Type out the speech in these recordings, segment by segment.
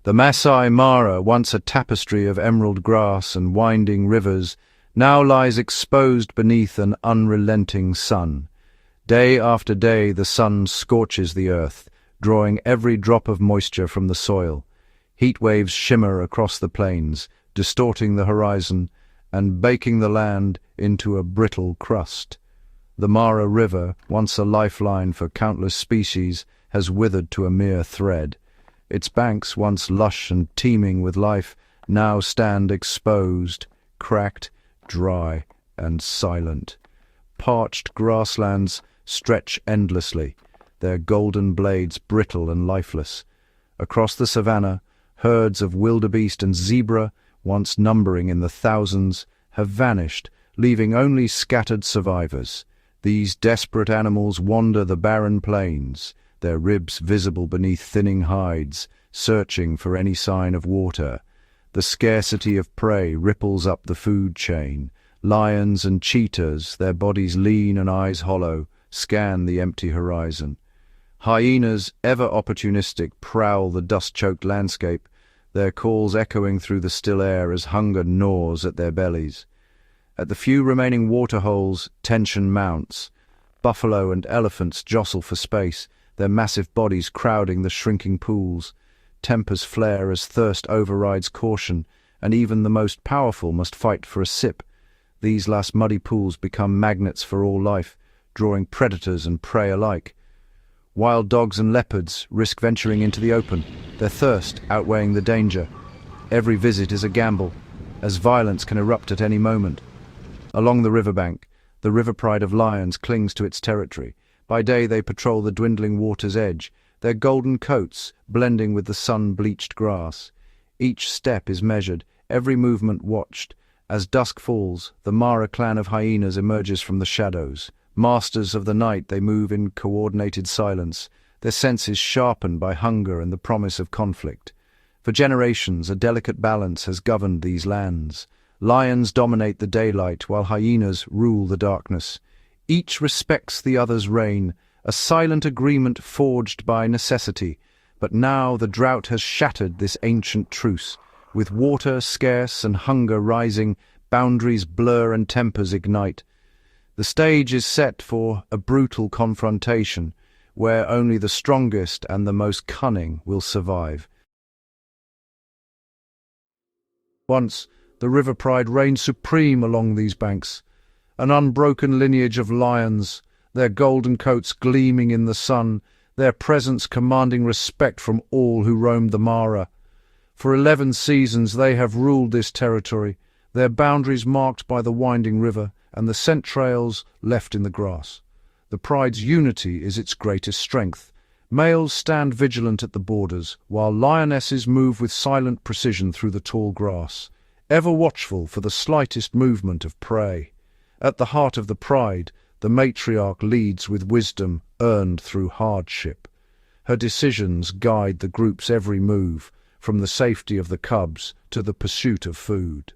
The Masai Mara, once a tapestry of emerald grass and winding rivers, now lies exposed beneath an unrelenting sun. Day after day the sun scorches the earth, drawing every drop of moisture from the soil. Heat waves shimmer across the plains, distorting the horizon and baking the land into a brittle crust. The Mara River, once a lifeline for countless species, has withered to a mere thread. Its banks, once lush and teeming with life, now stand exposed, cracked, dry, and silent. Parched grasslands stretch endlessly, their golden blades brittle and lifeless. Across the savannah, herds of wildebeest and zebra, once numbering in the thousands, have vanished, leaving only scattered survivors. These desperate animals wander the barren plains, their ribs visible beneath thinning hides, searching for any sign of water. The scarcity of prey ripples up the food chain. Lions and cheetahs, their bodies lean and eyes hollow, scan the empty horizon. Hyenas, ever opportunistic, prowl the dust-choked landscape, their calls echoing through the still air as hunger gnaws at their bellies. At the few remaining waterholes, tension mounts. Buffalo and elephants jostle for space, their massive bodies crowding the shrinking pools. Tempers flare as thirst overrides caution, and even the most powerful must fight for a sip. These last muddy pools become magnets for all life, drawing predators and prey alike. Wild dogs and leopards risk venturing into the open, their thirst outweighing the danger. Every visit is a gamble, as violence can erupt at any moment. Along the riverbank, the river pride of lions clings to its territory. By day they patrol the dwindling water's edge, their golden coats blending with the sun-bleached grass. Each step is measured, every movement watched. As dusk falls, the Mara clan of hyenas emerges from the shadows. Masters of the night, they move in coordinated silence, their senses sharpened by hunger and the promise of conflict. For generations, a delicate balance has governed these lands. Lions dominate the daylight, while hyenas rule the darkness. Each respects the other's reign, a silent agreement forged by necessity. But now the drought has shattered this ancient truce. With water scarce and hunger rising, boundaries blur and tempers ignite. The stage is set for a brutal confrontation, where only the strongest and the most cunning will survive. Once, the river pride reigned supreme along these banks, an unbroken lineage of lions, their golden coats gleaming in the sun, their presence commanding respect from all who roamed the Mara. For 11 seasons they have ruled this territory, their boundaries marked by the winding river and the scent trails left in the grass. The pride's unity is its greatest strength. Males stand vigilant at the borders, while lionesses move with silent precision through the tall grass, ever watchful for the slightest movement of prey. At the heart of the pride, the matriarch leads with wisdom earned through hardship. Her decisions guide the group's every move, from the safety of the cubs to the pursuit of food.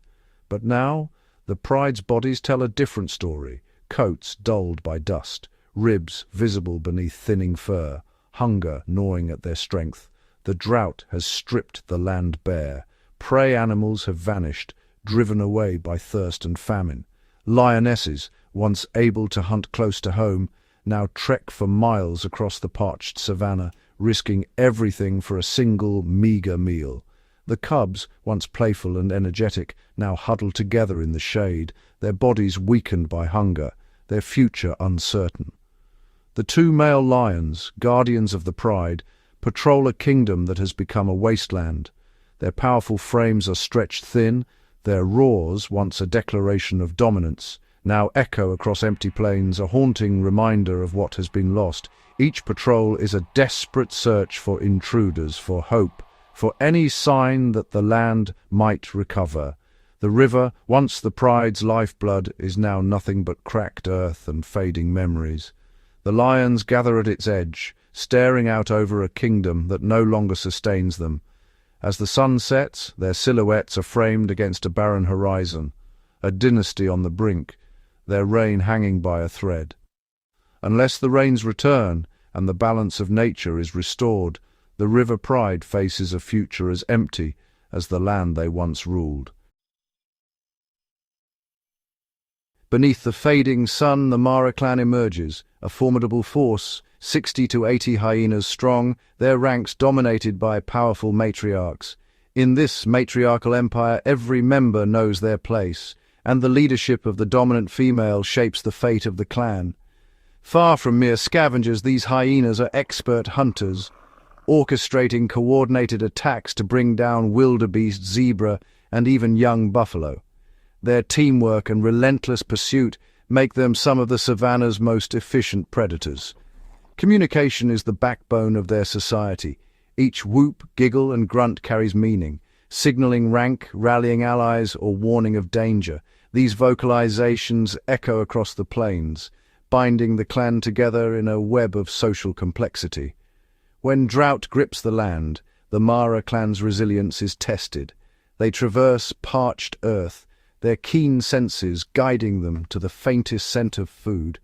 But now, the pride's bodies tell a different story, coats dulled by dust, ribs visible beneath thinning fur, hunger gnawing at their strength. The drought has stripped the land bare. Prey animals have vanished, driven away by thirst and famine. Lionesses, once able to hunt close to home, now trek for miles across the parched savannah, risking everything for a single meager meal. The cubs, once playful and energetic, now huddle together in the shade, their bodies weakened by hunger, their future uncertain. The 2 male lions, guardians of the pride, patrol a kingdom that has become a wasteland. Their powerful frames are stretched thin, their roars, once a declaration of dominance, now echo across empty plains, a haunting reminder of what has been lost. Each patrol is a desperate search for intruders, for hope, for any sign that the land might recover. The river, once the pride's lifeblood, is now nothing but cracked earth and fading memories. The lions gather at its edge, staring out over a kingdom that no longer sustains them. As the sun sets, their silhouettes are framed against a barren horizon, a dynasty on the brink, their reign hanging by a thread. Unless the rains return and the balance of nature is restored, The river pride faces a future as empty as the land they once ruled. Beneath the fading sun, the Mara clan emerges, a formidable force, 60 to 80 hyenas strong, their ranks dominated by powerful matriarchs. In this matriarchal empire, every member knows their place, and the leadership of the dominant female shapes the fate of the clan. Far from mere scavengers, these hyenas are expert hunters, orchestrating coordinated attacks to bring down wildebeest, zebra, and even young buffalo. Their teamwork and relentless pursuit make them some of the savannah's most efficient predators. Communication is the backbone of their society. Each whoop, giggle, and grunt carries meaning, signaling rank, rallying allies, or warning of danger. These vocalizations echo across the plains, binding the clan together in a web of social complexity. When drought grips the land, the Mara clan's resilience is tested. They traverse parched earth, their keen senses guiding them to the faintest scent of food,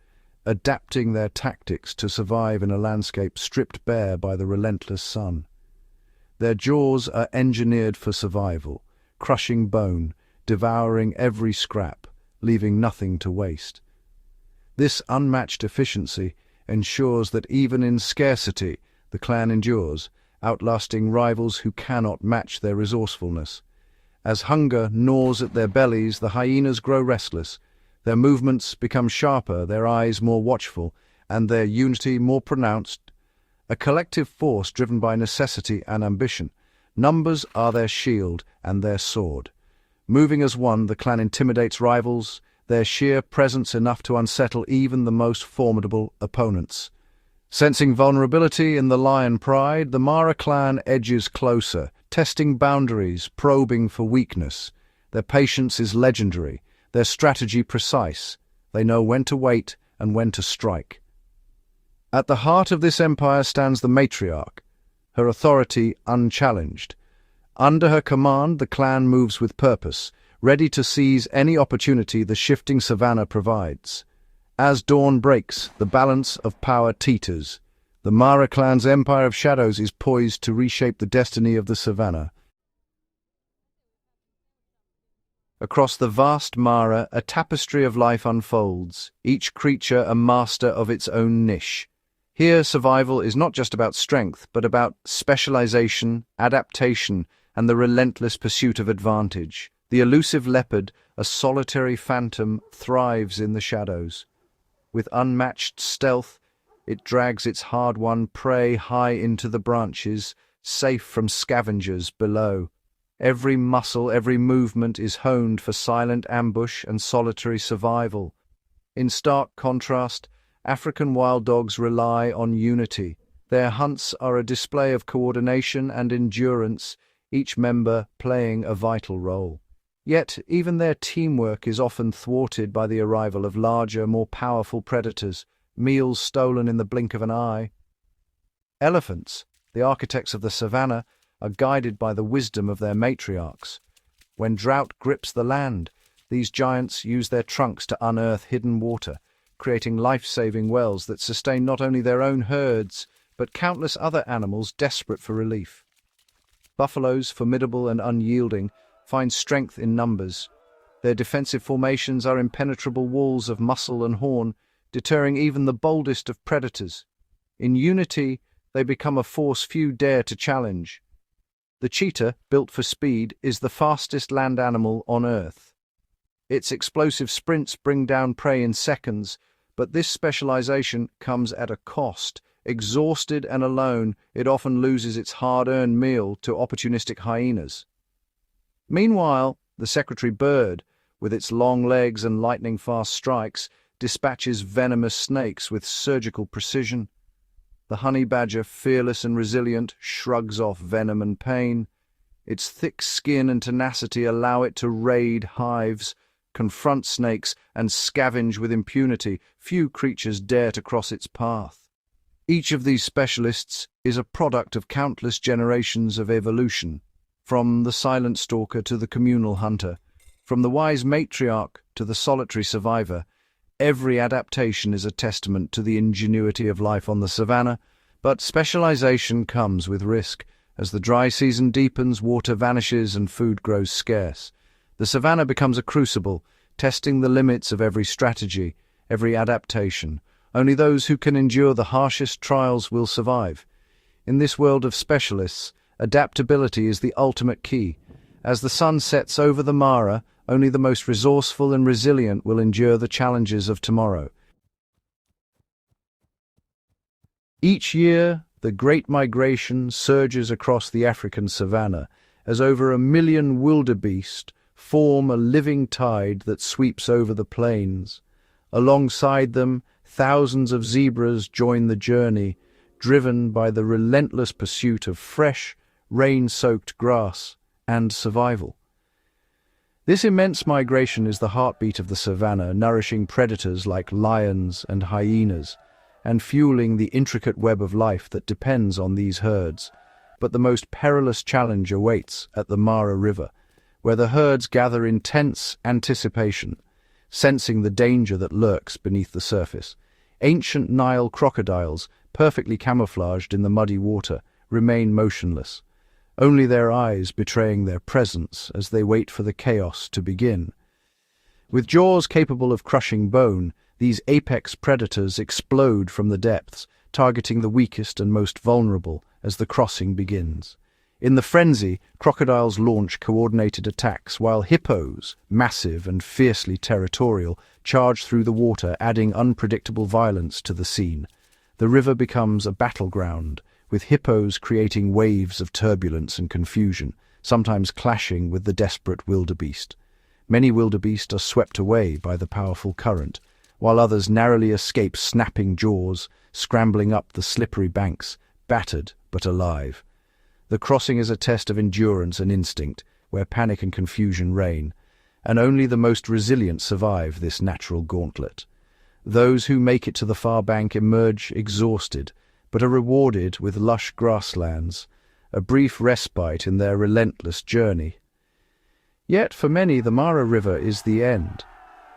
adapting their tactics to survive in a landscape stripped bare by the relentless sun. Their jaws are engineered for survival, crushing bone, devouring every scrap, leaving nothing to waste. This unmatched efficiency ensures that even in scarcity, the clan endures, outlasting rivals who cannot match their resourcefulness. As hunger gnaws at their bellies, the hyenas grow restless. Their movements become sharper, their eyes more watchful, and their unity more pronounced. A collective force driven by necessity and ambition. Numbers are their shield and their sword. Moving as one, the clan intimidates rivals, their sheer presence enough to unsettle even the most formidable opponents. Sensing vulnerability in the lion pride, the Mara clan edges closer, testing boundaries, probing for weakness. Their patience is legendary, their strategy precise. They know when to wait and when to strike. At the heart of this empire stands the matriarch, her authority unchallenged. Under her command, the clan moves with purpose, ready to seize any opportunity the shifting savannah provides. As dawn breaks, the balance of power teeters. The Mara clan's empire of shadows is poised to reshape the destiny of the savannah. Across the vast Mara, a tapestry of life unfolds, each creature a master of its own niche. Here, survival is not just about strength, but about specialization, adaptation, and the relentless pursuit of advantage. The elusive leopard, a solitary phantom, thrives in the shadows. With unmatched stealth, it drags its hard-won prey high into the branches, safe from scavengers below. Every muscle, every movement is honed for silent ambush and solitary survival. In stark contrast, African wild dogs rely on unity. Their hunts are a display of coordination and endurance, each member playing a vital role. Yet, even their teamwork is often thwarted by the arrival of larger, more powerful predators, meals stolen in the blink of an eye. Elephants, the architects of the savannah, are guided by the wisdom of their matriarchs. When drought grips the land, these giants use their trunks to unearth hidden water, creating life-saving wells that sustain not only their own herds, but countless other animals desperate for relief. Buffaloes, formidable and unyielding, find strength in numbers. Their defensive formations are impenetrable walls of muscle and horn, deterring even the boldest of predators. In unity, they become a force few dare to challenge. The cheetah, built for speed, is the fastest land animal on Earth. Its explosive sprints bring down prey in seconds, but this specialization comes at a cost. Exhausted and alone, it often loses its hard-earned meal to opportunistic hyenas. Meanwhile, the secretary bird, with its long legs and lightning-fast strikes, dispatches venomous snakes with surgical precision. The honey badger, fearless and resilient, shrugs off venom and pain. Its thick skin and tenacity allow it to raid hives, confront snakes, and scavenge with impunity. Few creatures dare to cross its path. Each of these specialists is a product of countless generations of evolution, from the silent stalker to the communal hunter, from the wise matriarch to the solitary survivor. Every adaptation is a testament to the ingenuity of life on the savannah, But specialization comes with risk. As the dry season deepens, water vanishes and food grows scarce. The savanna becomes a crucible, testing the limits of every strategy, every adaptation. Only those who can endure the harshest trials will survive. In this world of specialists, adaptability is the ultimate key. As the sun sets over the Mara, only the most resourceful and resilient will endure the challenges of tomorrow. Each year, the Great Migration surges across the African savanna as over 1 million wildebeest form a living tide that sweeps over the plains. Alongside them, thousands of zebras join the journey, driven by the relentless pursuit of fresh, rain-soaked grass and survival. This immense migration is the heartbeat of the savanna, nourishing predators like lions and hyenas, and fueling the intricate web of life that depends on these herds. But the most perilous challenge awaits at the Mara River, where the herds gather in tense anticipation, sensing the danger that lurks beneath the surface. Ancient Nile crocodiles, perfectly camouflaged in the muddy water, remain motionless, only their eyes betraying their presence as they wait for the chaos to begin. With jaws capable of crushing bone, these apex predators explode from the depths, targeting the weakest and most vulnerable as the crossing begins. In the frenzy, crocodiles launch coordinated attacks, while hippos, massive and fiercely territorial, charge through the water, adding unpredictable violence to the scene. The river becomes a battleground, with hippos creating waves of turbulence and confusion, sometimes clashing with the desperate wildebeest. Many wildebeest are swept away by the powerful current, while others narrowly escape snapping jaws, scrambling up the slippery banks, battered but alive. The crossing is a test of endurance and instinct, where panic and confusion reign, and only the most resilient survive this natural gauntlet. Those who make it to the far bank emerge exhausted, but are rewarded with lush grasslands, a brief respite in their relentless journey. Yet for many, the Mara River is the end.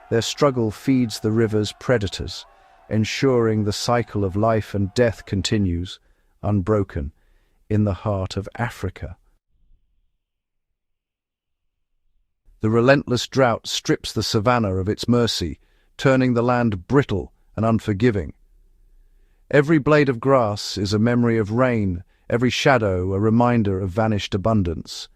Their struggle feeds the river's predators, ensuring the cycle of life and death continues, unbroken, in the heart of Africa. The relentless drought strips the savanna of its mercy, turning the land brittle and unforgiving. Every blade of grass is a memory of rain, every shadow a reminder of vanished abundance.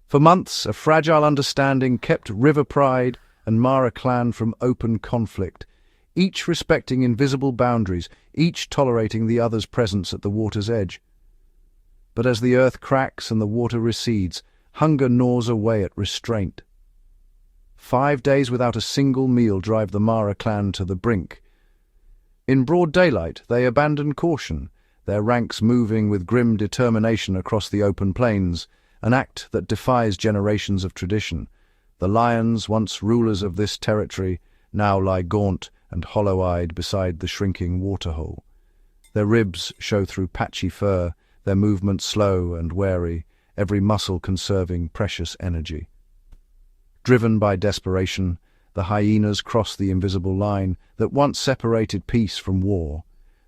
For months, a fragile understanding kept river pride and Mara clan from open conflict, each respecting invisible boundaries, each tolerating the other's presence at the water's edge. But as the earth cracks and the water recedes, hunger gnaws away at restraint. 5 days without a single meal drive the Mara clan to the brink. In broad daylight, they abandon caution, their ranks moving with grim determination across the open plains, an act that defies generations of tradition. The lions, once rulers of this territory, now lie gaunt and hollow-eyed beside the shrinking waterhole. Their ribs show through patchy fur, their movements slow and wary, every muscle conserving precious energy. Driven by desperation, the hyenas cross the invisible line that once separated peace from war.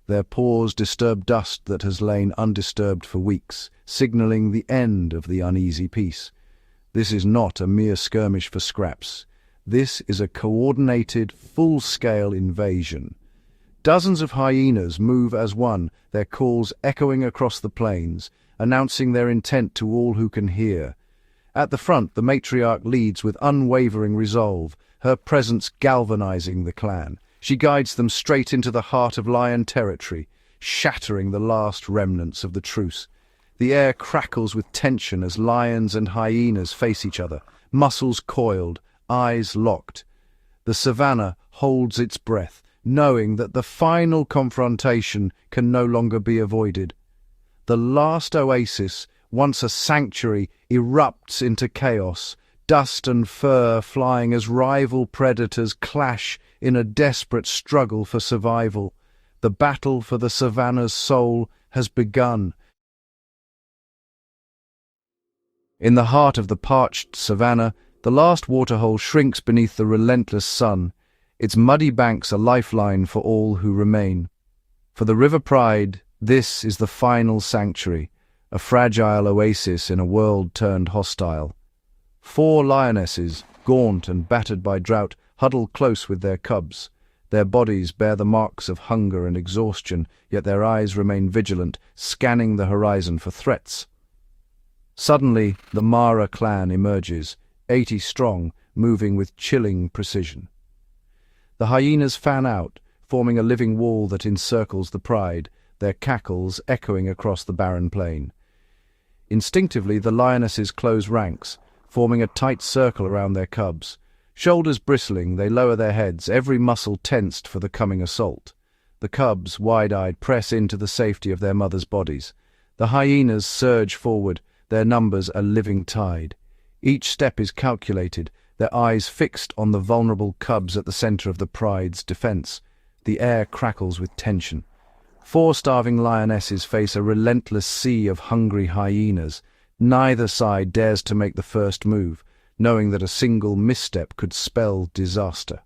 Their paws disturb dust that has lain undisturbed for weeks, signaling the end of the uneasy peace. This is not a mere skirmish for scraps. This is a coordinated, full-scale invasion. Dozens of hyenas move as one, their calls echoing across the plains, announcing their intent to all who can hear. At the front, the matriarch leads with unwavering resolve, her presence galvanizing the clan. She guides them straight into the heart of lion territory, shattering the last remnants of the truce. The air crackles with tension as lions and hyenas face each other, muscles coiled, eyes locked. The savanna holds its breath, knowing that the final confrontation can no longer be avoided. The last oasis, once a sanctuary, erupts into chaos, dust and fur flying as rival predators clash in a desperate struggle for survival. The battle for the savanna's soul has begun. In the heart of the parched savanna, the last waterhole shrinks beneath the relentless sun, its muddy banks a lifeline for all who remain. For the river pride, This is the final sanctuary, a fragile oasis in a world turned hostile. 4 lionesses, gaunt and battered by drought, huddle close with their cubs. Their bodies bear the marks of hunger and exhaustion, yet their eyes remain vigilant, scanning the horizon for threats. Suddenly, the Mara clan emerges, 80 strong, moving with chilling precision. The hyenas fan out, forming a living wall that encircles the pride, their cackles echoing across the barren plain. Instinctively, the lionesses close ranks, forming a tight circle around their cubs. Shoulders bristling, they lower their heads, every muscle tensed for the coming assault. The cubs, wide-eyed, press into the safety of their mothers' bodies. The hyenas surge forward, their numbers a living tide. Each step is calculated, their eyes fixed on the vulnerable cubs at the center of the pride's defense. The air crackles with tension. 4 starving lionesses face a relentless sea of hungry hyenas. Neither side dares to make the first move, knowing that a single misstep could spell disaster.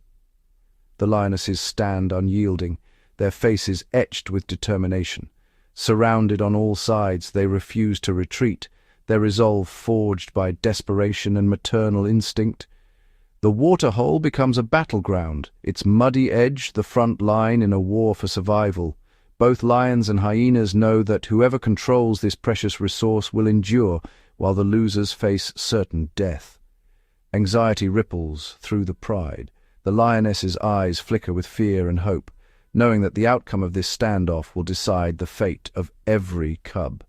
The lionesses stand unyielding, their faces etched with determination. Surrounded on all sides, they refuse to retreat, their resolve forged by desperation and maternal instinct. The waterhole becomes a battleground, its muddy edge the front line in a war for survival. Both lions and hyenas know that whoever controls this precious resource will endure, while the losers face certain death. Anxiety ripples through the pride. The lioness's eyes flicker with fear and hope, knowing that the outcome of this standoff will decide the fate of every cub.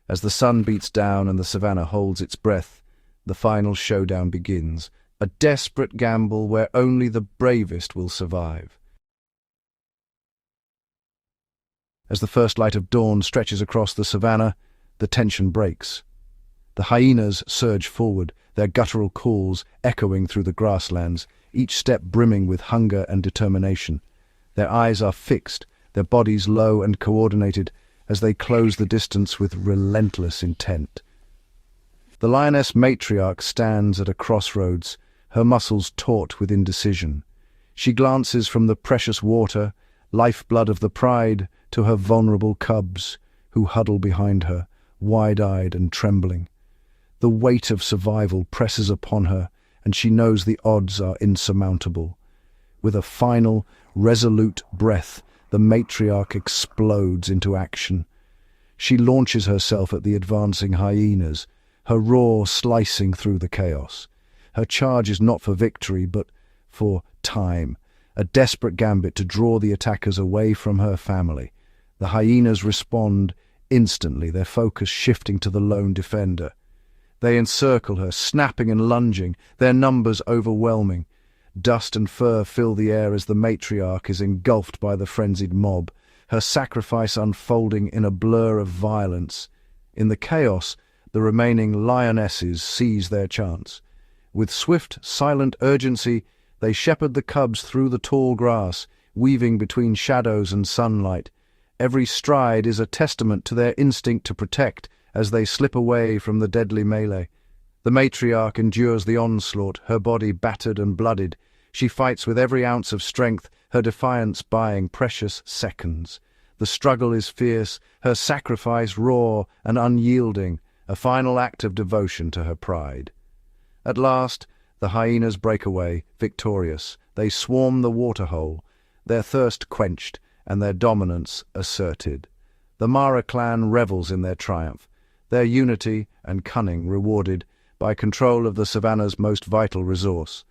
As the sun beats down and the savannah holds its breath, the final showdown begins, a desperate gamble where only the bravest will survive. As the first light of dawn stretches across the savannah, the tension breaks. The hyenas surge forward, their guttural calls echoing through the grasslands, each step brimming with hunger and determination. Their eyes are fixed, their bodies low and coordinated, as they close the distance with relentless intent. The lioness matriarch stands at a crossroads, her muscles taut with indecision. She glances from the precious water, lifeblood of the pride, to her vulnerable cubs, who huddle behind her, wide-eyed and trembling. The weight of survival presses upon her, and she knows the odds are insurmountable. With a final, resolute breath, the matriarch explodes into action. She launches herself at the advancing hyenas, her roar slicing through the chaos. Her charge is not for victory, but for time, a desperate gambit to draw the attackers away from her family. The hyenas respond instantly, their focus shifting to the lone defender. They encircle her, snapping and lunging, their numbers overwhelming. Dust and fur fill the air as the matriarch is engulfed by the frenzied mob, her sacrifice unfolding in a blur of violence. In the chaos, the remaining lionesses seize their chance. With swift, silent urgency, they shepherd the cubs through the tall grass, weaving between shadows and sunlight. Every stride is a testament to their instinct to protect as they slip away from the deadly melee. The matriarch endures the onslaught, her body battered and blooded. She fights with every ounce of strength, her defiance buying precious seconds. The struggle is fierce, her sacrifice raw and unyielding, a final act of devotion to her pride. At last, the hyenas break away, victorious. They swarm the waterhole, their thirst quenched and their dominance asserted. The Mara clan revels in their triumph, their unity and cunning rewarded by control of the savannah's most vital resource.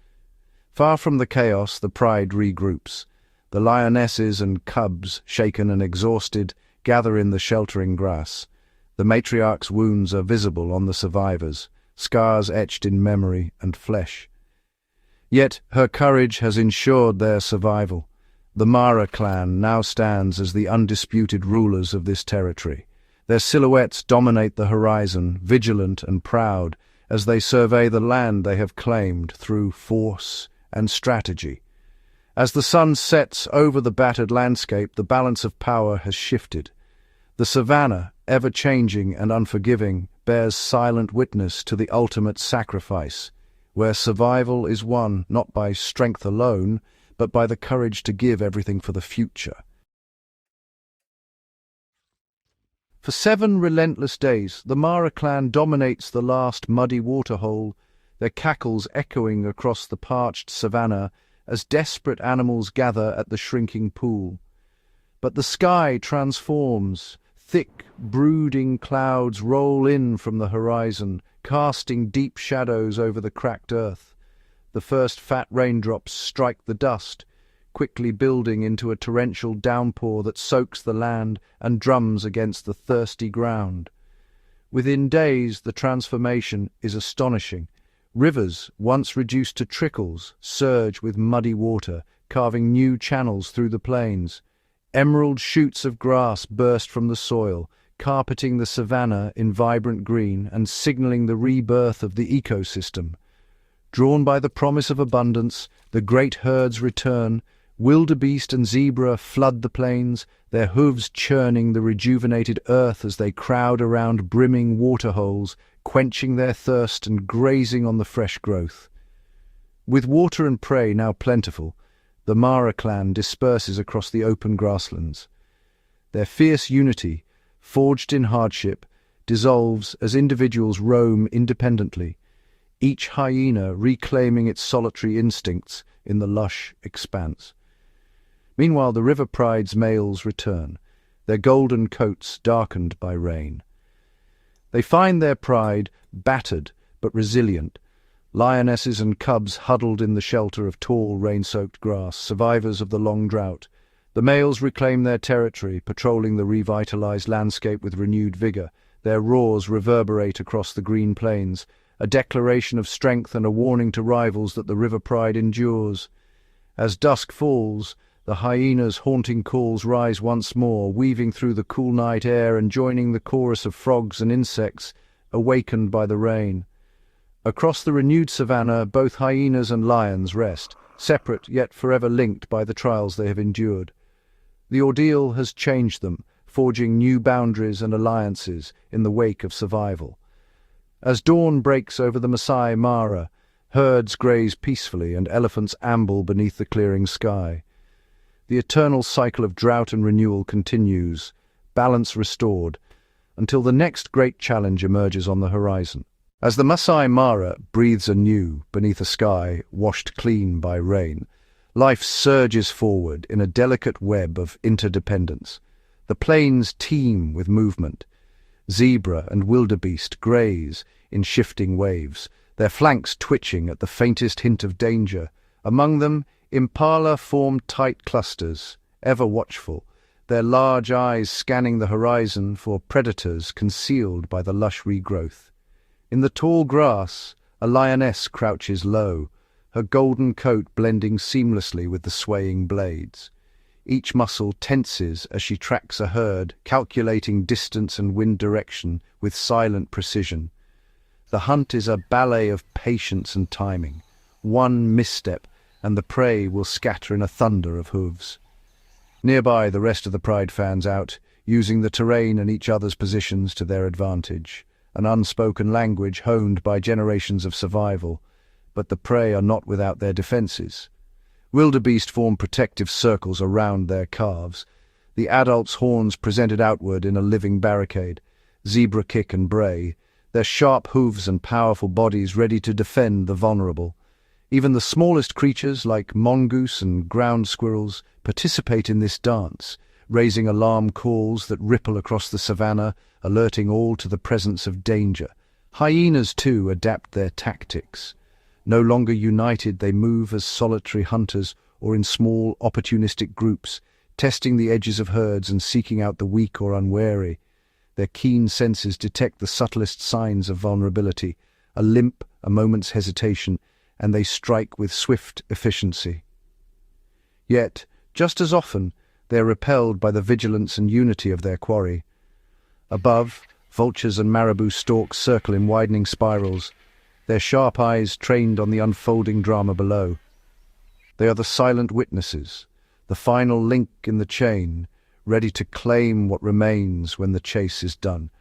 Far from the chaos, the pride regroups. The lionesses and cubs, shaken and exhausted, gather in the sheltering grass. The matriarch's wounds are visible on the survivors, scars etched in memory and flesh. Yet her courage has ensured their survival. The Mara clan now stands as the undisputed rulers of this territory. Their silhouettes dominate the horizon, vigilant and proud, as they survey the land they have claimed through force and strategy. As the sun sets over the battered landscape, the balance of power has shifted. The savannah, ever-changing and unforgiving, bears silent witness to the ultimate sacrifice, where survival is won not by strength alone, but by the courage to give everything for the future. For 7 relentless days, the Mara clan dominates the last muddy waterhole, their cackles echoing across the parched savannah as desperate animals gather at the shrinking pool. But the sky transforms. Thick, brooding clouds roll in from the horizon, casting deep shadows over the cracked earth. The first fat raindrops strike the dust, quickly building into a torrential downpour that soaks the land and drums against the thirsty ground. Within days, the transformation is astonishing. Rivers, once reduced to trickles, surge with muddy water, carving new channels through the plains. Emerald shoots of grass burst from the soil, carpeting the savannah in vibrant green and signaling the rebirth of the ecosystem. Drawn by the promise of abundance, the great herds return. Wildebeest and zebra flood the plains, their hooves churning the rejuvenated earth as they crowd around brimming waterholes, quenching their thirst and grazing on the fresh growth. With water and prey now plentiful, the Mara clan disperses across the open grasslands. Their fierce unity, forged in hardship, dissolves as individuals roam independently, each hyena reclaiming its solitary instincts in the lush expanse. Meanwhile, the river pride's males return, their golden coats darkened by rain. They find their pride battered but resilient, lionesses and cubs huddled in the shelter of tall, rain-soaked grass, survivors of the long drought. The males reclaim their territory, patrolling the revitalized landscape with renewed vigor. Their roars reverberate across the green plains, a declaration of strength and a warning to rivals that the river pride endures. As dusk falls, the hyenas' haunting calls rise once more, weaving through the cool night air and joining the chorus of frogs and insects, awakened by the rain. Across the renewed savannah, both hyenas and lions rest, separate yet forever linked by the trials they have endured. The ordeal has changed them, forging new boundaries and alliances in the wake of survival. As dawn breaks over the Masai Mara, herds graze peacefully and elephants amble beneath the clearing sky. The eternal cycle of drought and renewal continues, balance restored, until the next great challenge emerges on the horizon. As the Masai Mara breathes anew beneath a sky washed clean by rain, life surges forward in a delicate web of interdependence. The plains teem with movement. Zebra and wildebeest graze in shifting waves, their flanks twitching at the faintest hint of danger. Among them, impala form tight clusters, ever watchful, their large eyes scanning the horizon for predators concealed by the lush regrowth. In the tall grass, a lioness crouches low, her golden coat blending seamlessly with the swaying blades. Each muscle tenses as she tracks a herd, calculating distance and wind direction with silent precision. The hunt is a ballet of patience and timing. One misstep, and the prey will scatter in a thunder of hooves. Nearby, the rest of the pride fans out, using the terrain and each other's positions to their advantage, an unspoken language honed by generations of survival, but the prey are not without their defenses. Wildebeest form protective circles around their calves, the adults' horns presented outward in a living barricade, zebra kick and bray, their sharp hooves and powerful bodies ready to defend the vulnerable. Even the smallest creatures, like mongoose and ground squirrels, participate in this dance, raising alarm calls that ripple across the savannah, alerting all to the presence of danger. Hyenas, too, adapt their tactics. No longer united, they move as solitary hunters or in small, opportunistic groups, testing the edges of herds and seeking out the weak or unwary. Their keen senses detect the subtlest signs of vulnerability, a limp, a moment's hesitation, and they strike with swift efficiency. Yet, just as often, they are repelled by the vigilance and unity of their quarry. Above, vultures and marabou storks circle in widening spirals, their sharp eyes trained on the unfolding drama below. They are the silent witnesses, the final link in the chain, ready to claim what remains when the chase is done.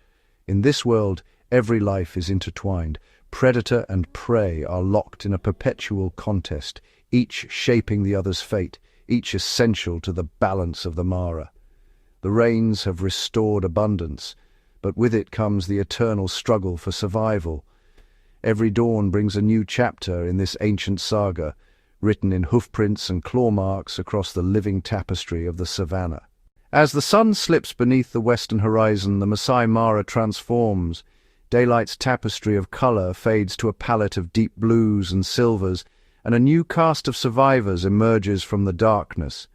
In this world, every life is intertwined. Predator and prey are locked in a perpetual contest, each shaping the other's fate, each essential to the balance of the Mara. The rains have restored abundance, but with it comes the eternal struggle for survival. Every dawn brings a new chapter in this ancient saga, written in hoofprints and claw marks across the living tapestry of the Savannah. As the sun slips beneath the western horizon, the Masai Mara transforms. Daylight's tapestry of color fades to a palette of deep blues and silvers, and a new cast of survivors emerges from the darkness.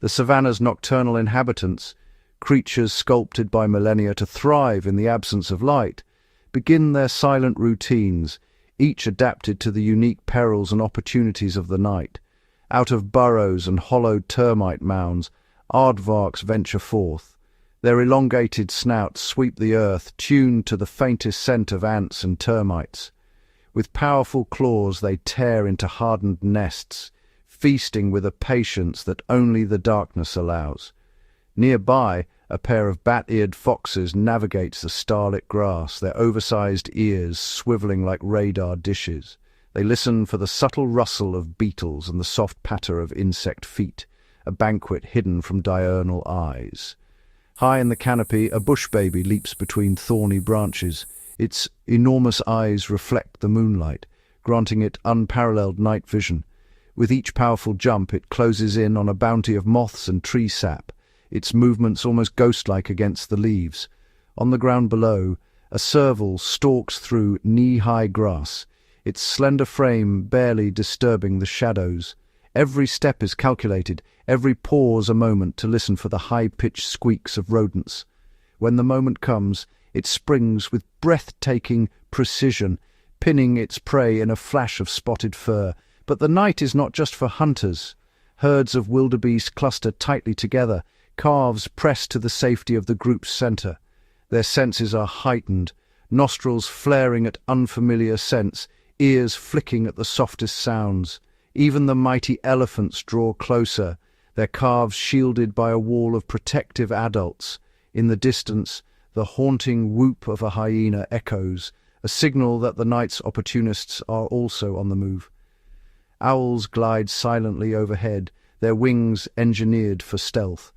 The Savannah's nocturnal inhabitants, creatures sculpted by millennia to thrive in the absence of light, begin their silent routines, each adapted to the unique perils and opportunities of the night. Out of burrows and hollowed termite mounds, aardvarks venture forth. Their elongated snouts sweep the earth, tuned to the faintest scent of ants and termites. With powerful claws they tear into hardened nests, feasting with a patience that only the darkness allows. Nearby, a pair of bat-eared foxes navigates the starlit grass, their oversized ears swiveling like radar dishes. They listen for the subtle rustle of beetles and the soft patter of insect feet, a banquet hidden from diurnal eyes. High in the canopy, a bush baby leaps between thorny branches. Its enormous eyes reflect the moonlight, granting it unparalleled night vision. With each powerful jump, it closes in on a bounty of moths and tree sap, its movements almost ghost-like against the leaves. On the ground below, a serval stalks through knee-high grass, its slender frame barely disturbing the shadows. Every step is calculated, every pause a moment to listen for the high-pitched squeaks of rodents. When the moment comes, it springs with breathtaking precision, pinning its prey in a flash of spotted fur. But the night is not just for hunters. Herds of wildebeest cluster tightly together, calves pressed to the safety of the group's center. Their senses are heightened, nostrils flaring at unfamiliar scents, ears flicking at the softest sounds. Even the mighty elephants draw closer, their calves shielded by a wall of protective adults. In the distance, the haunting whoop of a hyena echoes, a signal that the night's opportunists are also on the move. Owls glide silently overhead, their wings engineered for stealth.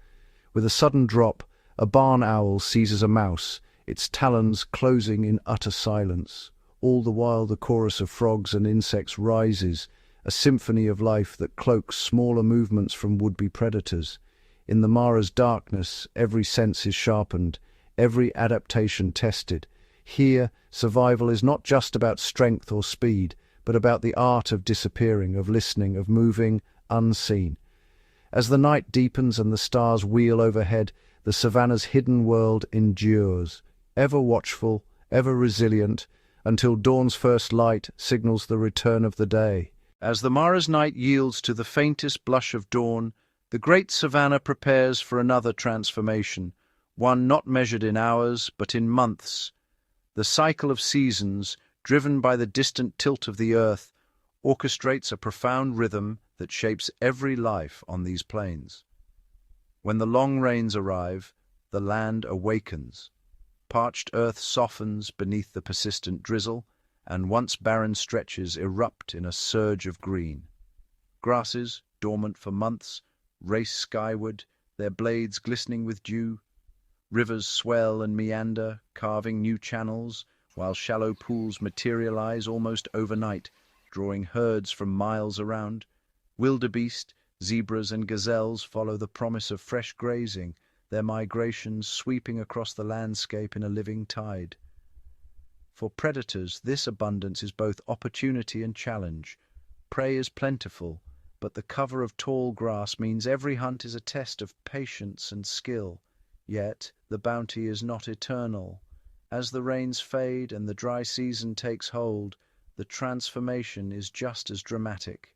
With a sudden drop, a barn owl seizes a mouse, its talons closing in utter silence. All the while the chorus of frogs and insects rises, a symphony of life that cloaks smaller movements from would-be predators. In the Mara's darkness, every sense is sharpened, every adaptation tested. Here, survival is not just about strength or speed, but about the art of disappearing, of listening, of moving unseen. As the night deepens and the stars wheel overhead, the savannah's hidden world endures, ever watchful, ever resilient, until dawn's first light signals the return of the day. As the Mara's night yields to the faintest blush of dawn, the great savannah prepares for another transformation, one not measured in hours, but in months. The cycle of seasons, driven by the distant tilt of the earth, orchestrates a profound rhythm that shapes every life on these plains. When the long rains arrive, the land awakens. Parched earth softens beneath the persistent drizzle, and once barren stretches erupt in a surge of green. Grasses, dormant for months, race skyward, their blades glistening with dew. Rivers swell and meander, carving new channels, while shallow pools materialize almost overnight, drawing herds from miles around. Wildebeest, zebras and gazelles follow the promise of fresh grazing, their migrations sweeping across the landscape in a living tide. For predators, this abundance is both opportunity and challenge. Prey is plentiful, but the cover of tall grass means every hunt is a test of patience and skill. Yet, the bounty is not eternal. As the rains fade and the dry season takes hold, the transformation is just as dramatic.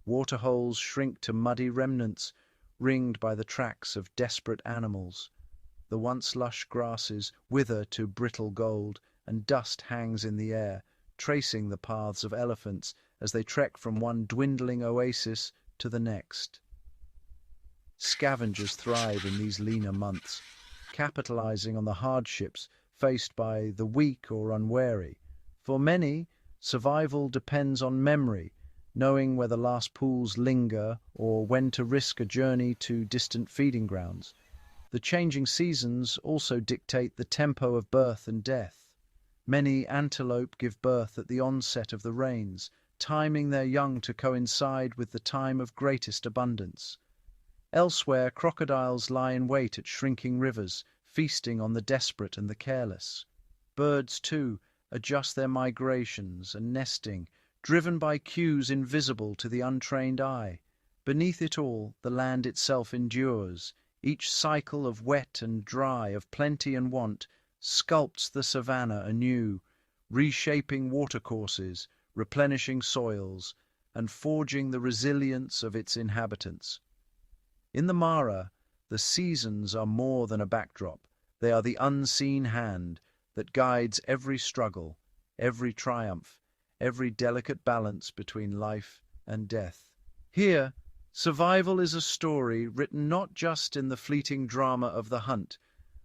Waterholes shrink to muddy remnants, ringed by the tracks of desperate animals. The once lush grasses wither to brittle gold, and dust hangs in the air, tracing the paths of elephants as they trek from one dwindling oasis to the next. Scavengers thrive in these leaner months, capitalizing on the hardships faced by the weak or unwary. For many, survival depends on memory, knowing where the last pools linger or when to risk a journey to distant feeding grounds. The The changing seasons also dictate the tempo of birth and death. Many antelope give birth at the onset of the rains, timing their young to coincide with the time of greatest abundance. Elsewhere, crocodiles lie in wait at shrinking rivers, feasting on the desperate and the careless. Birds, too, adjust their migrations and nesting, driven by cues invisible to the untrained eye. Beneath it all, the land itself endures. Each cycle of wet and dry, of plenty and want, sculpts the savannah anew, reshaping watercourses, replenishing soils, and forging the resilience of its inhabitants. In the Mara, the seasons are more than a backdrop. They are the unseen hand that guides every struggle, every triumph, every delicate balance between life and death. Here, survival is a story written not just in the fleeting drama of the hunt,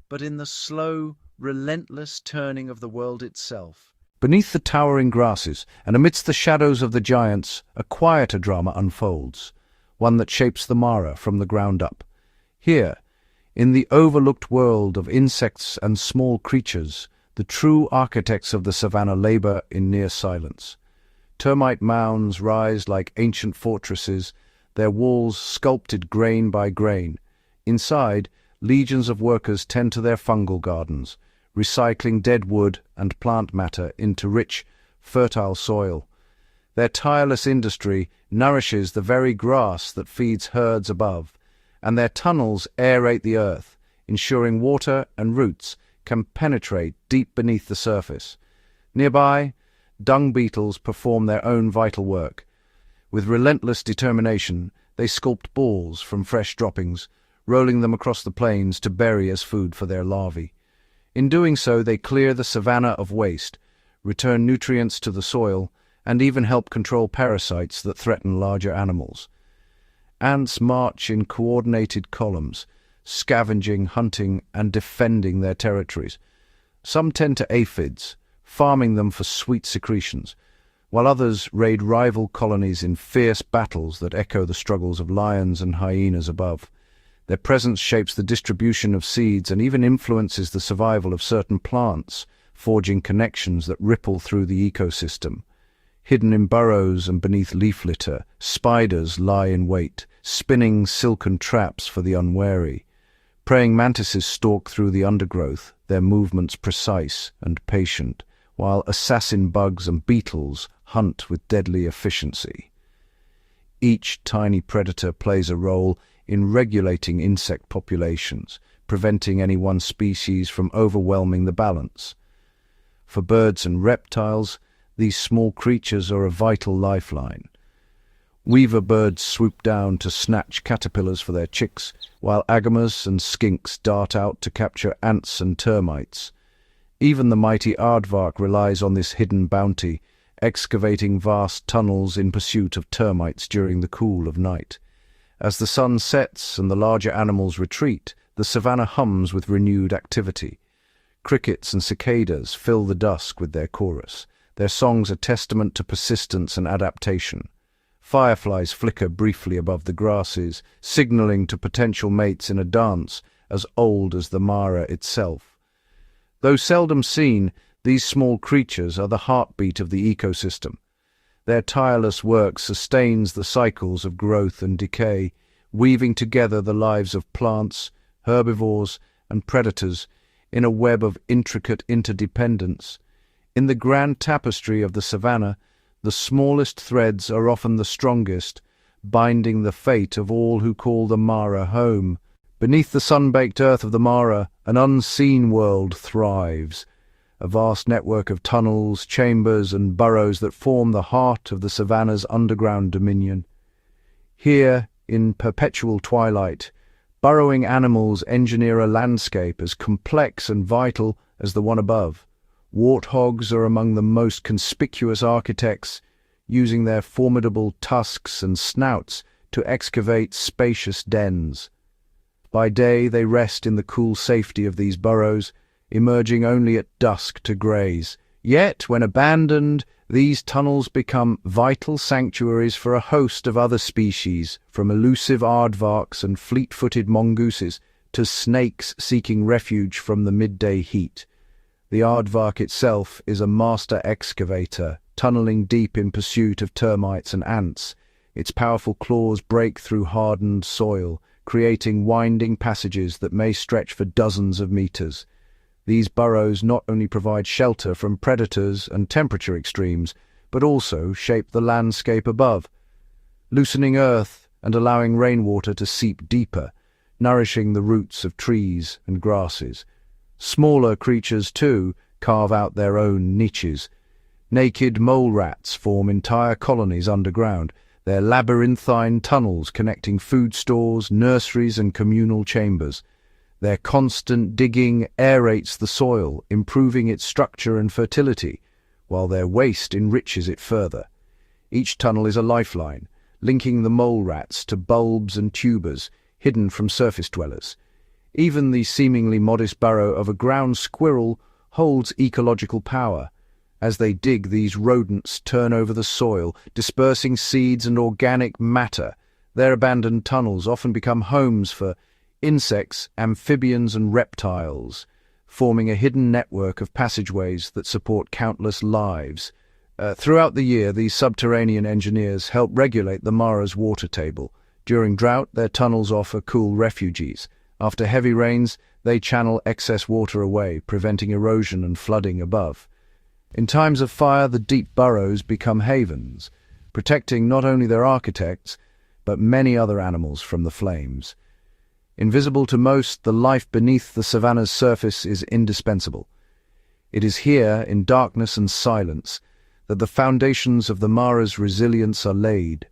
but in the slow, relentless turning of the world itself. Beneath the towering grasses, and amidst the shadows of the giants, a quieter drama unfolds, one that shapes the Mara from the ground up. Here, in the overlooked world of insects and small creatures, the true architects of the savannah labor in near silence. Termite mounds rise like ancient fortresses, their walls sculpted grain by grain. Inside, legions of workers tend to their fungal gardens, recycling dead wood and plant matter into rich, fertile soil. Their tireless industry nourishes the very grass that feeds herds above, and their tunnels aerate the earth, ensuring water and roots can penetrate deep beneath the surface. Nearby, dung beetles perform their own vital work. With relentless determination, they sculpt balls from fresh droppings, rolling them across the plains to bury as food for their larvae. In doing so, they clear the savannah of waste, return nutrients to the soil, and even help control parasites that threaten larger animals. Ants march in coordinated columns, scavenging, hunting, and defending their territories. Some tend to aphids, farming them for sweet secretions, while others raid rival colonies in fierce battles that echo the struggles of lions and hyenas above. Their presence shapes the distribution of seeds and even influences the survival of certain plants, forging connections that ripple through the ecosystem. Hidden in burrows and beneath leaf litter, spiders lie in wait, spinning silken traps for the unwary. Praying mantises stalk through the undergrowth, their movements precise and patient, while assassin bugs and beetles hunt with deadly efficiency. Each tiny predator plays a role in regulating insect populations, preventing any one species from overwhelming the balance. For birds and reptiles, these small creatures are a vital lifeline. Weaver birds swoop down to snatch caterpillars for their chicks, while agamas and skinks dart out to capture ants and termites. Even the mighty aardvark relies on this hidden bounty, excavating vast tunnels in pursuit of termites during the cool of night. As the sun sets and the larger animals retreat, the savannah hums with renewed activity. Crickets and cicadas fill the dusk with their chorus, their songs a testament to persistence and adaptation. Fireflies flicker briefly above the grasses, signaling to potential mates in a dance as old as the Mara itself. Though seldom seen, these small creatures are the heartbeat of the ecosystem. Their tireless work sustains the cycles of growth and decay, weaving together the lives of plants, herbivores, and predators in a web of intricate interdependence. In the grand tapestry of the savannah, the smallest threads are often the strongest, binding the fate of all who call the Mara home. Beneath the sun-baked earth of the Mara, an unseen world thrives, a vast network of tunnels, chambers, and burrows that form the heart of the savannah's underground dominion. Here, in perpetual twilight, burrowing animals engineer a landscape as complex and vital as the one above. Warthogs are among the most conspicuous architects, using their formidable tusks and snouts to excavate spacious dens. By day they rest in the cool safety of these burrows, emerging only at dusk to graze. Yet, when abandoned, these tunnels become vital sanctuaries for a host of other species, from elusive aardvarks and fleet-footed mongooses to snakes seeking refuge from the midday heat. The aardvark itself is a master excavator, tunneling deep in pursuit of termites and ants. Its powerful claws break through hardened soil, creating winding passages that may stretch for dozens of meters. These burrows not only provide shelter from predators and temperature extremes, but also shape the landscape above, loosening earth and allowing rainwater to seep deeper, nourishing the roots of trees and grasses. Smaller creatures, too, carve out their own niches. Naked mole rats form entire colonies underground, their labyrinthine tunnels connecting food stores, nurseries, and communal chambers. Their constant digging aerates the soil, improving its structure and fertility, while their waste enriches it further. Each tunnel is a lifeline, linking the mole rats to bulbs and tubers hidden from surface dwellers. Even the seemingly modest burrow of a ground squirrel holds ecological power. As they dig, these rodents turn over the soil, dispersing seeds and organic matter. Their abandoned tunnels often become homes for insects, amphibians, and reptiles, forming a hidden network of passageways that support countless lives. Throughout the year, these subterranean engineers help regulate the Mara's water table. During drought, their tunnels offer cool refuges. After heavy rains, they channel excess water away, preventing erosion and flooding above. In times of fire, the deep burrows become havens, protecting not only their architects, but many other animals from the flames. Invisible to most, the life beneath the savannah's surface is indispensable. It is here, in darkness and silence, that the foundations of the Mara's resilience are laid,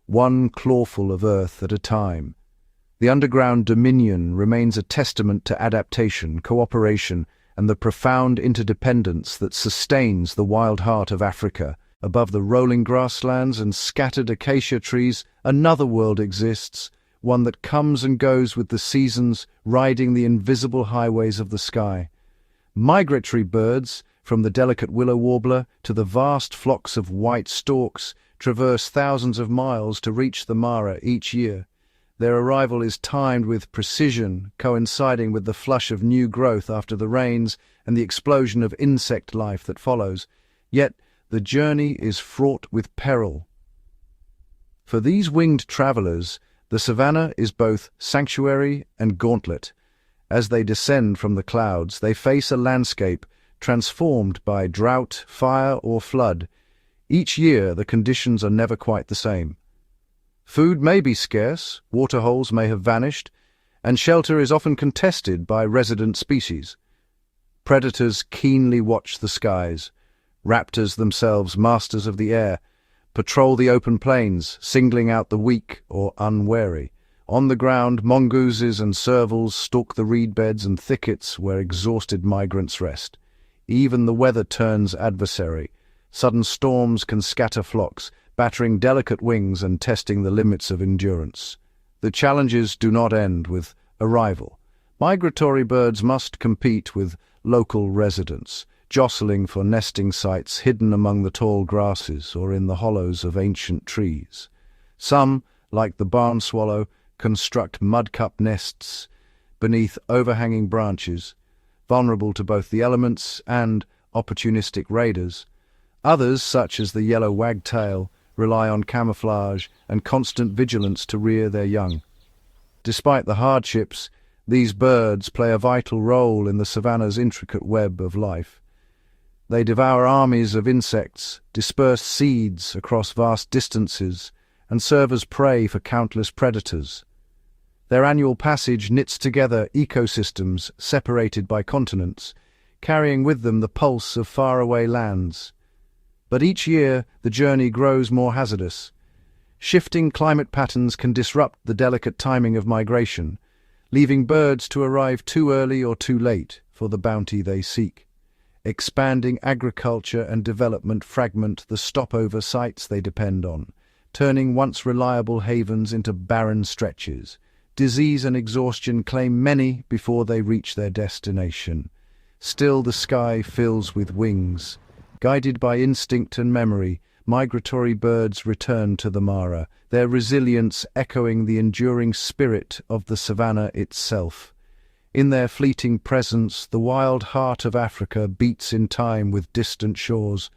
one clawful of earth at a time. The underground dominion remains a testament to adaptation, cooperation, and the profound interdependence that sustains the wild heart of Africa. Above the rolling grasslands and scattered acacia trees, another world exists, one that comes and goes with the seasons, riding the invisible highways of the sky. Migratory birds, from the delicate willow warbler to the vast flocks of white storks, traverse thousands of miles to reach the Mara each year. Their arrival is timed with precision, coinciding with the flush of new growth after the rains and the explosion of insect life that follows. Yet the journey is fraught with peril. For these winged travelers, the savannah is both sanctuary and gauntlet. As they descend from the clouds, they face a landscape transformed by drought, fire, or flood. Each year, the conditions are never quite the same. Food may be scarce, waterholes may have vanished, and shelter is often contested by resident species. Predators keenly watch the skies. Raptors, themselves masters of the air, patrol the open plains, singling out the weak or unwary. On the ground, mongooses and servals stalk the reed beds and thickets where exhausted migrants rest. Even the weather turns adversary. Sudden storms can scatter flocks, battering delicate wings and testing the limits of endurance. The challenges do not end with arrival. Migratory birds must compete with local residents, jostling for nesting sites hidden among the tall grasses or in the hollows of ancient trees. Some, like the barn swallow, construct mud-cup nests beneath overhanging branches, vulnerable to both the elements and opportunistic raiders. Others, such as the yellow wagtail, rely on camouflage and constant vigilance to rear their young. Despite the hardships, these birds play a vital role in the savannah's intricate web of life. They devour armies of insects, disperse seeds across vast distances, and serve as prey for countless predators. Their annual passage knits together ecosystems separated by continents, carrying with them the pulse of faraway lands. But each year, the journey grows more hazardous. Shifting climate patterns can disrupt the delicate timing of migration, leaving birds to arrive too early or too late for the bounty they seek. Expanding agriculture and development fragment the stopover sites they depend on, turning once reliable havens into barren stretches. Disease and exhaustion claim many before they reach their destination. Still, the sky fills with wings. Guided by instinct and memory, migratory birds return to the Mara, their resilience echoing the enduring spirit of the savannah itself. In their fleeting presence, the wild heart of Africa beats in time with distant shores,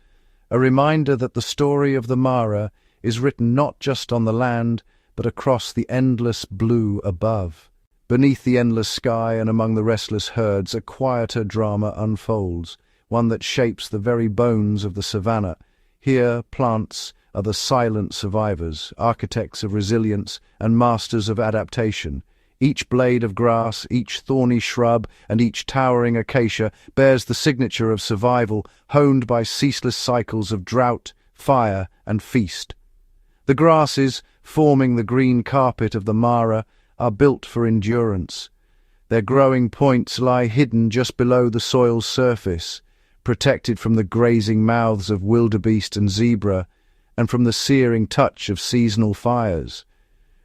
a reminder that the story of the Mara is written not just on the land, but across the endless blue above. Beneath the endless sky and among the restless herds, a quieter drama unfolds, one that shapes the very bones of the savannah. Here, plants are the silent survivors, architects of resilience and masters of adaptation. Each blade of grass, each thorny shrub, and each towering acacia bears the signature of survival, honed by ceaseless cycles of drought, fire, and feast. The grasses, forming the green carpet of the Mara, are built for endurance. Their growing points lie hidden just below the soil's surface, protected from the grazing mouths of wildebeest and zebra, and from the searing touch of seasonal fires.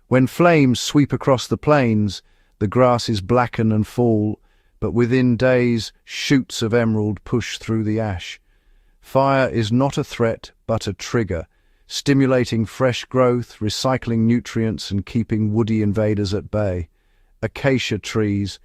When flames sweep across the plains, the grasses blacken and fall, but within days, shoots of emerald push through the ash. Fire is not a threat, but a trigger, stimulating fresh growth, recycling nutrients, and keeping woody invaders at bay. Acacia trees,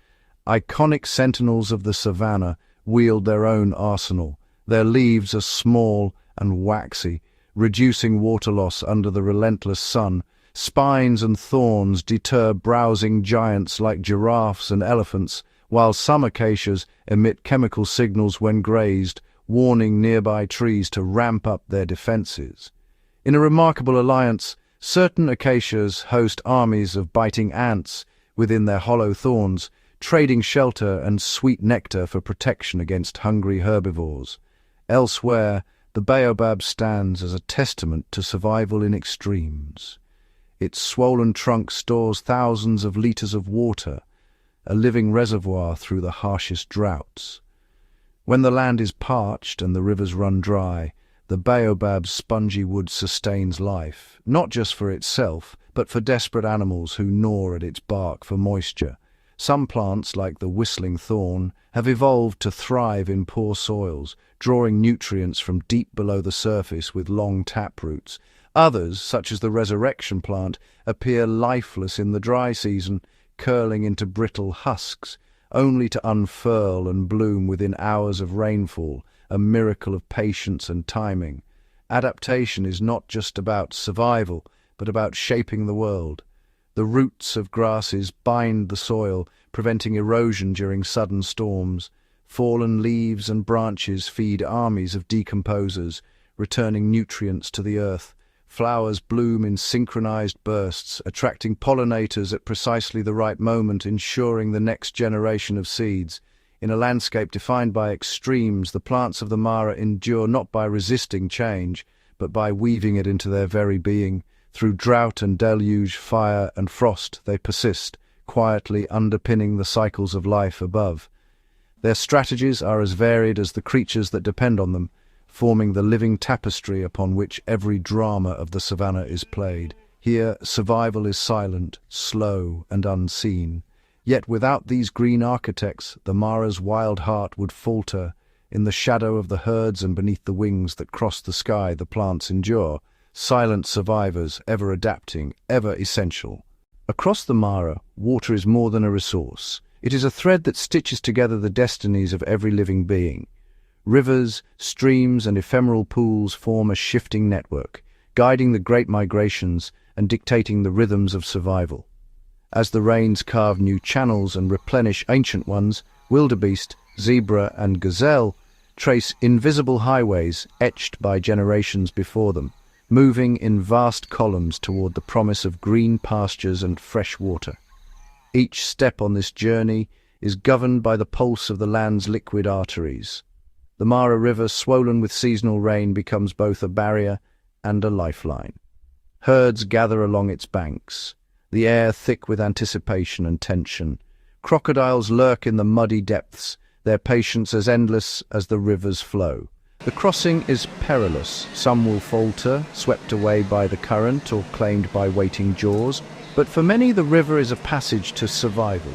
iconic sentinels of the savannah, wield their own arsenal. Their leaves are small and waxy, reducing water loss under the relentless sun. Spines and thorns deter browsing giants like giraffes and elephants, while some acacias emit chemical signals when grazed, warning nearby trees to ramp up their defenses. In a remarkable alliance, certain acacias host armies of biting ants within their hollow thorns, trading shelter and sweet nectar for protection against hungry herbivores. Elsewhere, the baobab stands as a testament to survival in extremes. Its swollen trunk stores thousands of liters of water, a living reservoir through the harshest droughts. When the land is parched and the rivers run dry, the baobab's spongy wood sustains life, not just for itself, but for desperate animals who gnaw at its bark for moisture. Some plants, like the whistling thorn, have evolved to thrive in poor soils, drawing nutrients from deep below the surface with long taproots. Others, such as the resurrection plant, appear lifeless in the dry season, curling into brittle husks, only to unfurl and bloom within hours of rainfall, a miracle of patience and timing. Adaptation is not just about survival, but about shaping the world. The roots of grasses bind the soil, preventing erosion during sudden storms. Fallen leaves and branches feed armies of decomposers, returning nutrients to the earth. Flowers bloom in synchronized bursts, attracting pollinators at precisely the right moment, ensuring the next generation of seeds. In a landscape defined by extremes, the plants of the Mara endure not by resisting change, but by weaving it into their very being. Through drought and deluge, fire and frost, they persist, quietly underpinning the cycles of life above. Their strategies are as varied as the creatures that depend on them, forming the living tapestry upon which every drama of the savannah is played. Here, survival is silent, slow, and unseen. Yet without these green architects, the Mara's wild heart would falter. In the shadow of the herds and beneath the wings that cross the sky, the plants endure, silent survivors, ever adapting, ever essential. Across the Mara, water is more than a resource. It is a thread that stitches together the destinies of every living being. Rivers, streams, and ephemeral pools form a shifting network, guiding the great migrations and dictating the rhythms of survival. As the rains carve new channels and replenish ancient ones, wildebeest, zebra, and gazelle trace invisible highways etched by generations before them, moving in vast columns toward the promise of green pastures and fresh water. Each step on this journey is governed by the pulse of the land's liquid arteries. The Mara River, swollen with seasonal rain, becomes both a barrier and a lifeline. Herds gather along its banks, the air thick with anticipation and tension. Crocodiles lurk in the muddy depths, their patience as endless as the river's flow. The crossing is perilous. Some will falter, swept away by the current or claimed by waiting jaws, but for many the river is a passage to survival.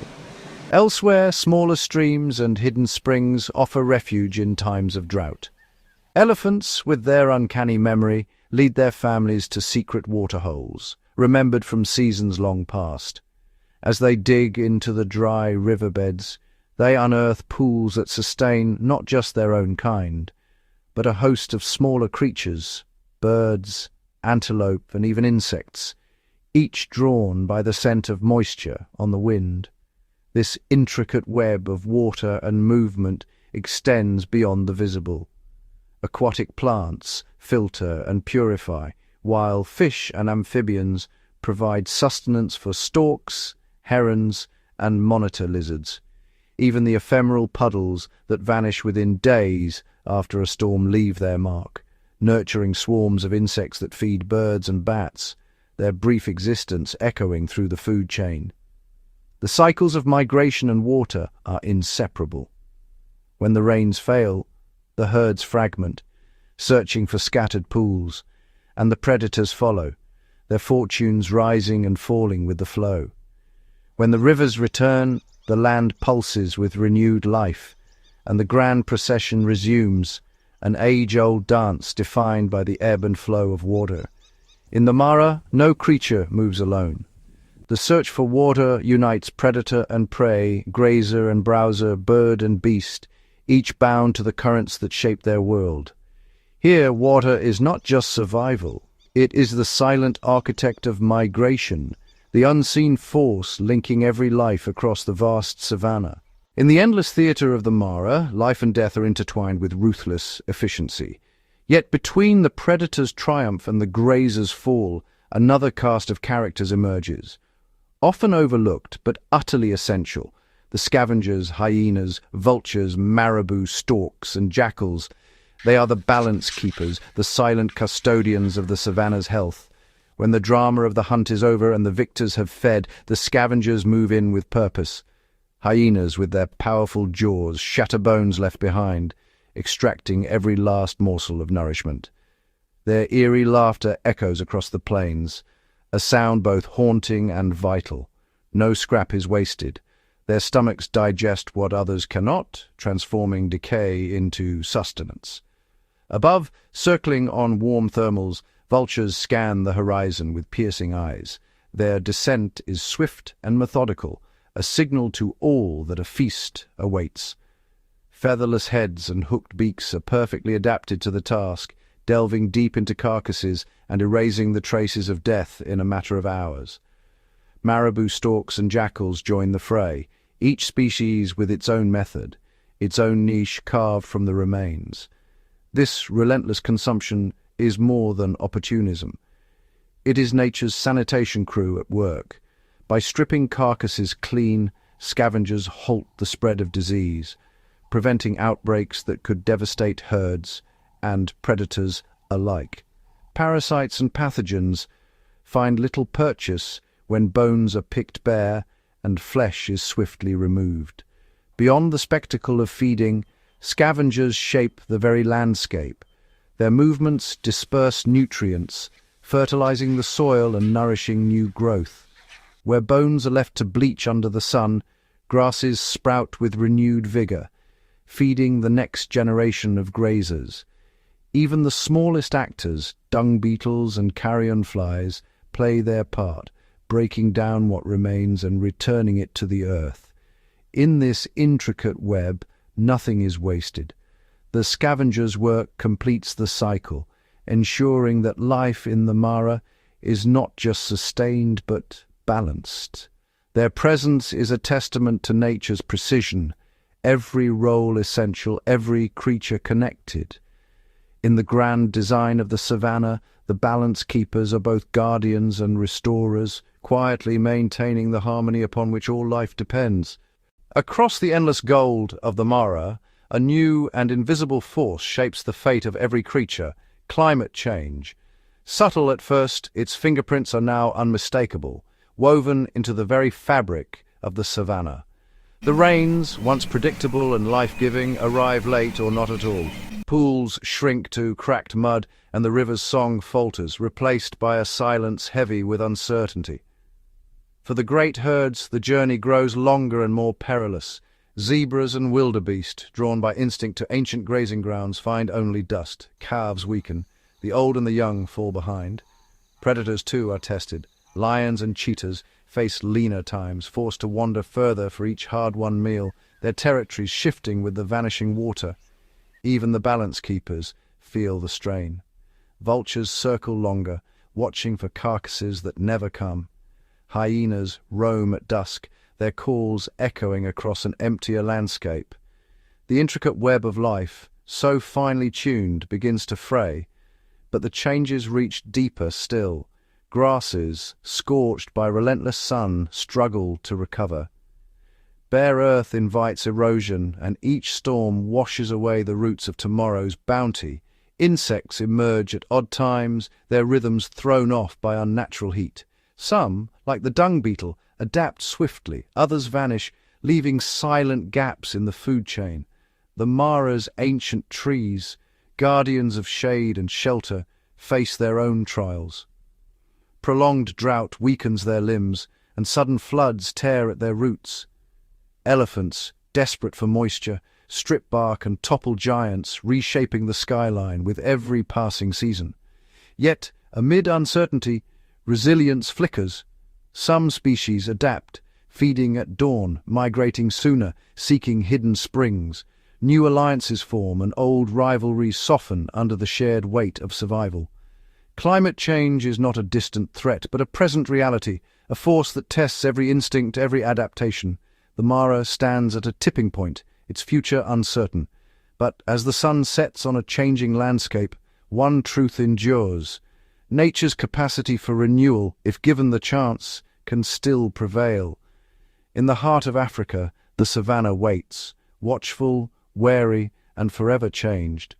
Elsewhere, smaller streams and hidden springs offer refuge in times of drought. Elephants, with their uncanny memory, lead their families to secret waterholes, remembered from seasons long past. As they dig into the dry riverbeds, they unearth pools that sustain not just their own kind, but a host of smaller creatures, birds, antelope, and even insects, each drawn by the scent of moisture on the wind. This intricate web of water and movement extends beyond the visible. Aquatic plants filter and purify, while fish and amphibians provide sustenance for storks, herons, and monitor lizards. Even the ephemeral puddles that vanish within days after a storm leave their mark, nurturing swarms of insects that feed birds and bats, their brief existence echoing through the food chain. The cycles of migration and water are inseparable. When the rains fail, the herds fragment, searching for scattered pools, and the predators follow, their fortunes rising and falling with the flow. When the rivers return, the land pulses with renewed life, and the grand procession resumes, an age-old dance defined by the ebb and flow of water. In the Mara, no creature moves alone. The search for water unites predator and prey, grazer and browser, bird and beast, each bound to the currents that shape their world. Here, water is not just survival. It is the silent architect of migration, the unseen force linking every life across the vast savannah. In the endless theatre of the Mara, life and death are intertwined with ruthless efficiency. Yet between the predator's triumph and the grazer's fall, another cast of characters emerges. Often overlooked, but utterly essential, the scavengers, hyenas, vultures, marabou, storks, and jackals. They are the balance keepers, the silent custodians of the savannah's health. When the drama of the hunt is over and the victors have fed, the scavengers move in with purpose. Hyenas, with their powerful jaws, shatter bones left behind, extracting every last morsel of nourishment. Their eerie laughter echoes across the plains, a sound both haunting and vital. No scrap is wasted. Their stomachs digest what others cannot, transforming decay into sustenance. Above, circling on warm thermals, vultures scan the horizon with piercing eyes. Their descent is swift and methodical, a signal to all that a feast awaits. Featherless heads and hooked beaks are perfectly adapted to the task, delving deep into carcasses and erasing the traces of death in a matter of hours. Marabou, storks, and jackals join the fray, each species with its own method, its own niche carved from the remains. This relentless consumption is more than opportunism. It is nature's sanitation crew at work. By stripping carcasses clean, scavengers halt the spread of disease, preventing outbreaks that could devastate herds and predators alike. Parasites and pathogens find little purchase when bones are picked bare and flesh is swiftly removed. Beyond the spectacle of feeding, scavengers shape the very landscape. Their movements disperse nutrients, fertilizing the soil and nourishing new growth. Where bones are left to bleach under the sun, grasses sprout with renewed vigor, feeding the next generation of grazers. Even the smallest actors, dung beetles and carrion flies, play their part, breaking down what remains and returning it to the earth. In this intricate web, nothing is wasted. The scavenger's work completes the cycle, ensuring that life in the Mara is not just sustained but balanced. Their presence is a testament to nature's precision, every role essential, every creature connected. In the grand design of the savannah, the balance keepers are both guardians and restorers, quietly maintaining the harmony upon which all life depends. Across the endless gold of the Mara, a new and invisible force shapes the fate of every creature: climate change. Subtle at first, its fingerprints are now unmistakable, woven into the very fabric of the savannah. The rains, once predictable and life-giving, arrive late or not at all. Pools shrink to cracked mud, and the river's song falters, replaced by a silence heavy with uncertainty. For the great herds, the journey grows longer and more perilous. Zebras and wildebeest, drawn by instinct to ancient grazing grounds, find only dust. Calves weaken. The old and the young fall behind. Predators, too, are tested. Lions and cheetahs face leaner times, forced to wander further for each hard-won meal, their territories shifting with the vanishing water. Even the balance keepers feel the strain. Vultures circle longer, watching for carcasses that never come. Hyenas roam at dusk, their calls echoing across an emptier landscape. The intricate web of life, so finely tuned, begins to fray, but the changes reach deeper still. Grasses, scorched by relentless sun, struggle to recover. Bare earth invites erosion, and each storm washes away the roots of tomorrow's bounty. Insects emerge at odd times, their rhythms thrown off by unnatural heat. Some, like the dung beetle, adapt swiftly, others vanish, leaving silent gaps in the food chain. The Mara's ancient trees, guardians of shade and shelter, face their own trials. Prolonged drought weakens their limbs, and sudden floods tear at their roots. Elephants, desperate for moisture, strip bark and topple giants, reshaping the skyline with every passing season. Yet, amid uncertainty, resilience flickers. Some species adapt, feeding at dawn, migrating sooner, seeking hidden springs. New alliances form and old rivalries soften under the shared weight of survival. Climate change is not a distant threat, but a present reality, a force that tests every instinct, every adaptation. The Mara stands at a tipping point, its future uncertain. But as the sun sets on a changing landscape, one truth endures. Nature's capacity for renewal, if given the chance, can still prevail. In the heart of Africa, the savannah waits, watchful, wary, and forever changed.